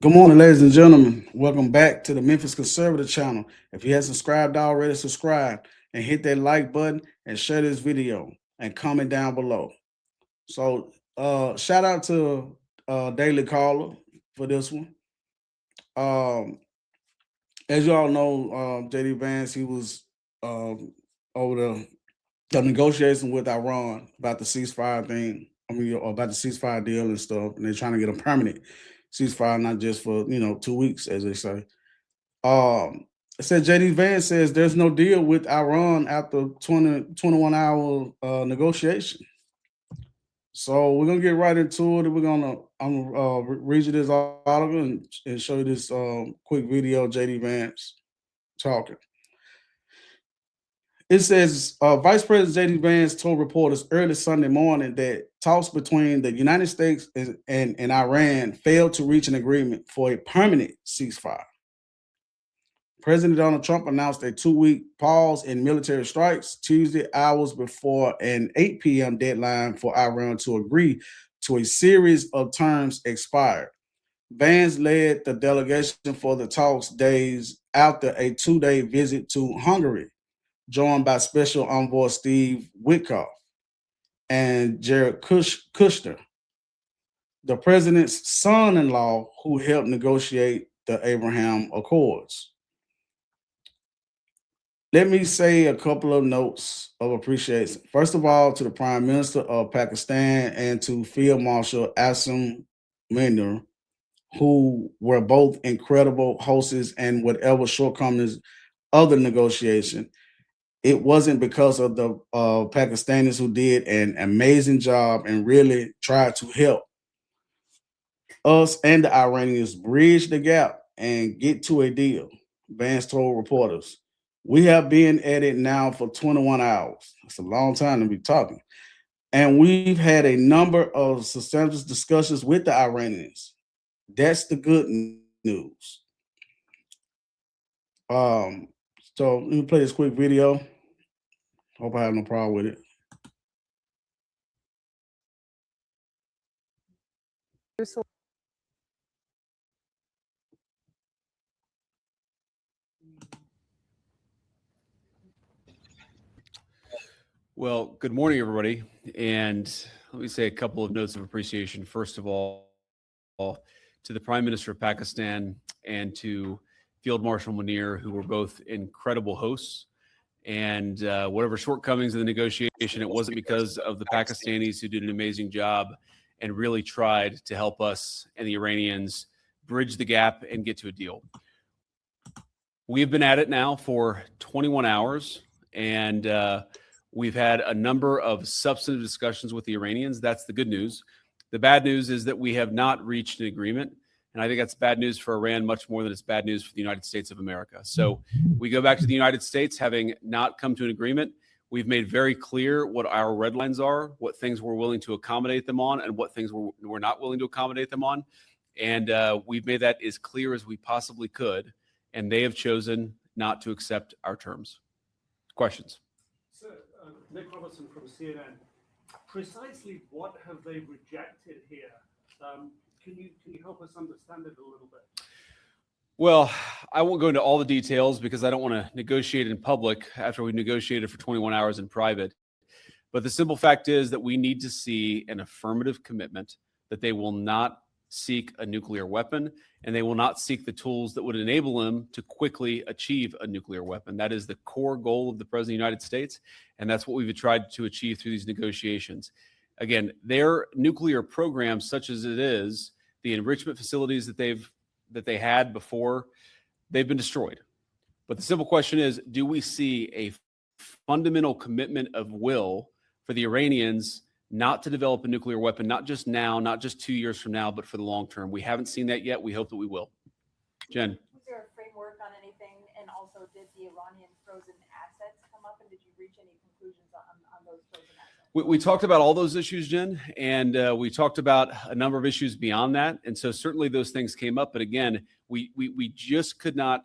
Good morning, ladies and gentlemen. Welcome back to the Memphis Conservative channel. If you haven't subscribed already, subscribe and hit that like button and share this video and comment down below. Shout out to Daily Caller for this one. Um, as you all know, JD Vance, he was over the negotiation with Iran about the ceasefire thing. About the ceasefire deal and stuff, and they're trying to get a permanent ceasefire, not just for 2 weeks, as they say. It said JD Vance says there's no deal with Iran after 21 hour negotiation. So we're gonna get right into it. I'm gonna read you this article and show you this quick video of JD Vance talking. It says Vice President JD Vance told reporters early Sunday morning that talks between the United States and Iran failed to reach an agreement for a permanent ceasefire. President Donald Trump announced a 2-week pause in military strikes Tuesday, hours before an 8 p.m. deadline for Iran to agree to a series of terms expired. Vance led the delegation for the talks days after a 2-day visit to Hungary, joined by Special Envoy Steve Witkoff and Jared Kushner, the president's son-in-law who helped negotiate the Abraham Accords. Let me say a couple of notes of appreciation. First of all, to the Prime Minister of Pakistan and to Field Marshal Asim Munir, who were both incredible hosts, and whatever shortcomings of the negotiation, it wasn't because of the Pakistanis who did an amazing job and really tried to help us and the Iranians bridge the gap and get to a deal. Vance told reporters, "We have been at it now for 21 hours. It's a long time to be talking. And we've had a number of substantial discussions with the Iranians. That's the good news." Um, so let me play this quick video. Hope I have no problem with it. Well, good morning, everybody. And let me say a couple of notes of appreciation. First of all, to the Prime Minister of Pakistan and to Field Marshal Munir, who were both incredible hosts. And whatever shortcomings in the negotiation, it wasn't because of the Pakistanis, who did an amazing job and really tried to help us and the Iranians bridge the gap and get to a deal. We've been at it now for 21 hours, and we've had a number of substantive discussions with the Iranians. That's the good news. The bad news is that we have not reached an agreement. And I think that's bad news for Iran, much more than it's bad news for the United States of America. So we go back to the United States, having not come to an agreement. We've made very clear what our red lines are, what things we're willing to accommodate them on, and what things we're not willing to accommodate them on. And we've made that as clear as we possibly could. And they have chosen not to accept our terms. Questions? Sir, Nick Robertson from CNN. Precisely what have they rejected here? Can you help us understand it a little bit? Well, I won't go into all the details because I don't want to negotiate in public after we negotiated for 21 hours in private. But the simple fact is that we need to see an affirmative commitment that they will not seek a nuclear weapon, and they will not seek the tools that would enable them to quickly achieve a nuclear weapon. That is the core goal of the President of the United States, and that's what we've tried to achieve through these negotiations. Again, their nuclear program, such as it is, the enrichment facilities that they had before, they've been destroyed. But the simple question is, do we see a fundamental commitment of will for the Iranians not to develop a nuclear weapon, not just now, not just 2 years from now, but for the long term? We haven't seen that yet. We hope that we will. Jen. Was there a framework on anything? And also, did the Iranian frozen assets come up? And did you reach any conclusions on those frozen assets? We talked about all those issues, Jen, and we talked about a number of issues beyond that. And so certainly those things came up. But again, we just could not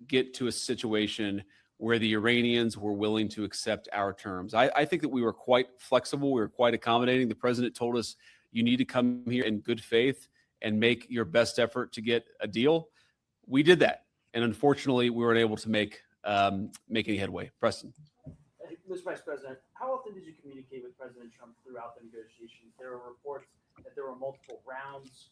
get to a situation where the Iranians were willing to accept our terms. I think that we were quite flexible. We were quite accommodating. The president told us, you need to come here in good faith and make your best effort to get a deal. We did that, and unfortunately, we weren't able to make any headway. Preston. Mr. Vice President, how often did you communicate with President Trump throughout the negotiations? There were reports that there were multiple rounds,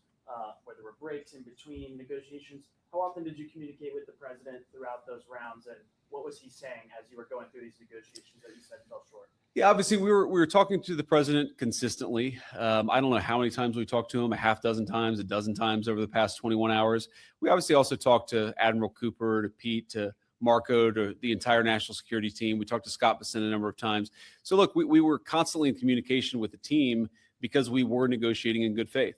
where there were breaks in between negotiations. How often did you communicate with the president throughout those rounds, and what was he saying as you were going through these negotiations that you said fell short? Yeah, obviously we were talking to the president consistently. I don't know how many times we talked to him, a half dozen times, a dozen times over the past 21 hours. We obviously also talked to Admiral Cooper, to Pete, to Marco, to the entire national security team. We talked to Scott Bessent a number of times. So look, we were constantly in communication with the team because we were negotiating in good faith.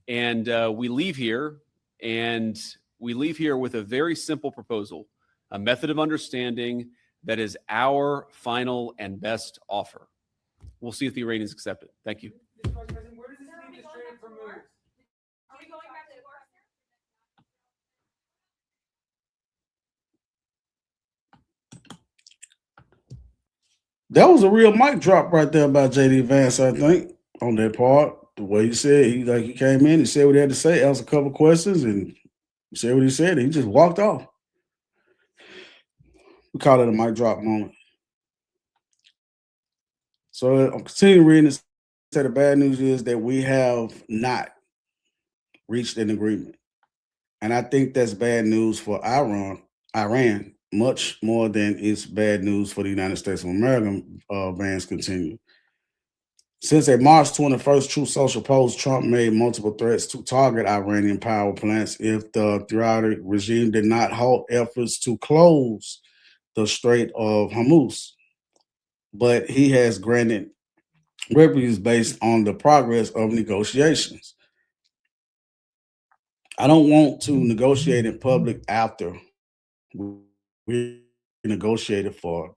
And we leave here with a very simple proposal, a method of understanding that is our final and best offer. We'll see if the Iranians accept it. Thank you. Mr. Vice President, where does this leave the Strait of Hormuz? Are we going back to the course? That was a real mic drop right there by JD Vance, I think, on that part. The way he said, he came in, he said what he had to say, asked a couple questions, and he said what he said, and he just walked off. We call it a mic drop moment. So I'm continuing reading this. So the bad news is that we have not reached an agreement. And I think that's bad news for Iran, much more than it's bad news for the United States of America. Vance continued. Since a March 21st Truth Social post, Trump made multiple threats to target Iranian power plants if the theocratic regime did not halt efforts to close the Strait of Hormuz. But he has granted refuge based on the progress of negotiations. I don't want to negotiate in public after we negotiated for.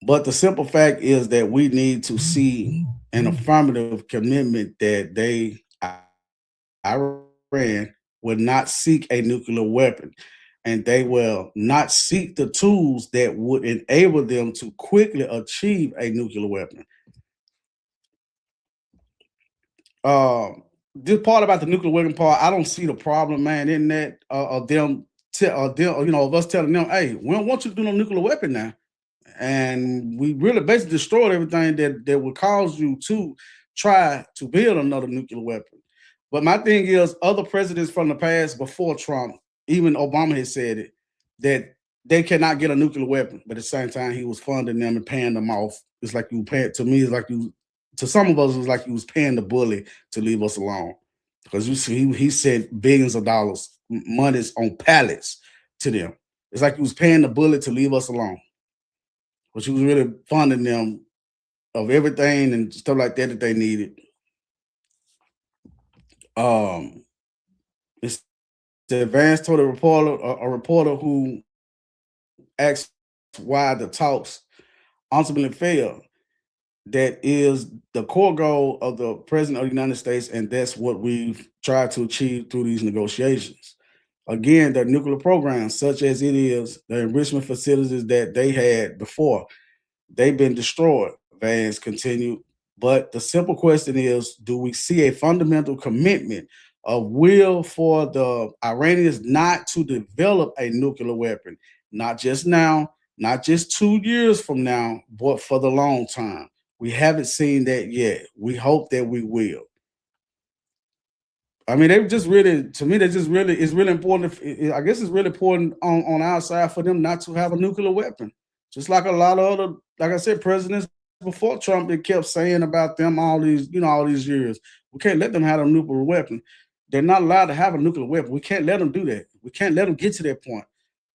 But the simple fact is that we need to see an affirmative commitment that Iran, will not seek a nuclear weapon, and they will not seek the tools that would enable them to quickly achieve a nuclear weapon. This part about the nuclear weapon part, I don't see the problem, man, in that of us telling them, hey, we don't want you to do no nuclear weapon now. And we really basically destroyed everything that would cause you to try to build another nuclear weapon. But my thing is, other presidents from the past before Trump, even Obama has said it, that they cannot get a nuclear weapon. But at the same time, he was funding them and paying them off. It's like you pay, to me, it's like you, to some of us, it was like he was paying the bully to leave us alone. Because you see, he sent billions of dollars, monies on pallets to them. It's like he was paying the bully to leave us alone. But she was really funding them of everything and stuff like that they needed. It's the Vance told a reporter who asked why the talks ultimately failed. That is the core goal of the president of the United States, and that's what we've tried to achieve through these negotiations. Again, the nuclear program, such as it is, the enrichment facilities that they had before, they've been destroyed, Vance continued. But the simple question is, do we see a fundamental commitment of will for the Iranians not to develop a nuclear weapon, not just now, not just 2 years from now, but for the long time? We haven't seen that yet. We hope that we will. I mean, they just really, to me, it's really important. I guess it's really important on our side for them not to have a nuclear weapon. Just like a lot of other, like I said, presidents before Trump, they kept saying about them all these years. We can't let them have a nuclear weapon. They're not allowed to have a nuclear weapon. We can't let them do that. We can't let them get to that point.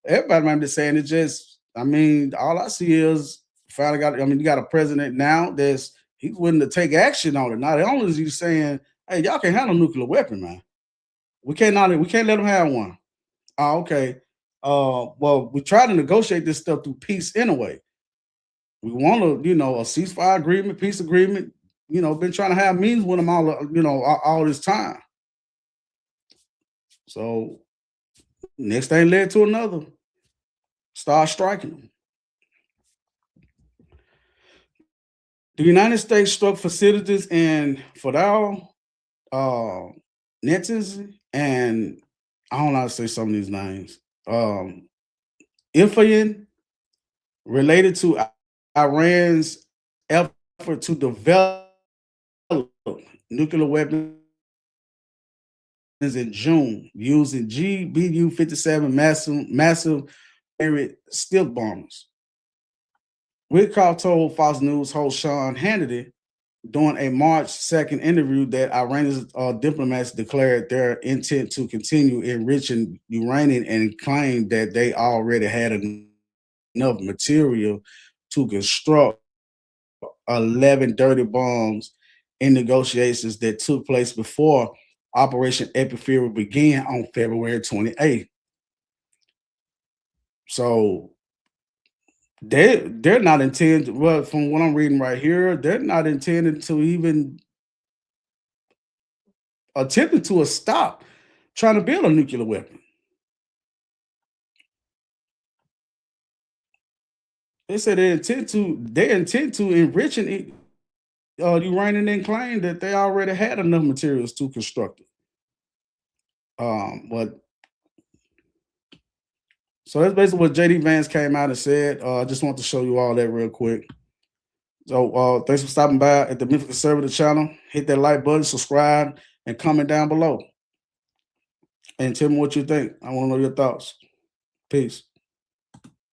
Everybody might be saying it just, I mean, all I see is you got a president now he's willing to take action on it. Not only is he saying, hey, y'all can't have a nuclear weapon, man. We can't let them have one. Oh, okay. Well, we try to negotiate this stuff through peace anyway. We want a ceasefire agreement, peace agreement. Been trying to have meetings with them all this time. So next thing led to another. Start striking them. The United States struck facilities in Fadal, Netins, and I don't know how to say some of these names. Ifian, related to Iran's effort to develop nuclear weapons in June using GBU-57 massive stick bombers. Witkoff told Fox News host Sean Hannity during a March 2nd interview that Iranian diplomats declared their intent to continue enriching uranium and claimed that they already had enough material to construct 11 dirty bombs in negotiations that took place before Operation Epicure began on February 28th. So they're not intended. Well, from what I'm reading right here, they're not intended to even attempting to stop trying to build a nuclear weapon. They said they intend to enriching uranium and claim that they already had enough materials to construct it. But so that's basically what JD Vance came out and said. I just want to show you all that real quick. So thanks for stopping by at the Memphis Conservative channel. Hit that like button, subscribe, and comment down below. And tell me what you think. I want to know your thoughts. Peace.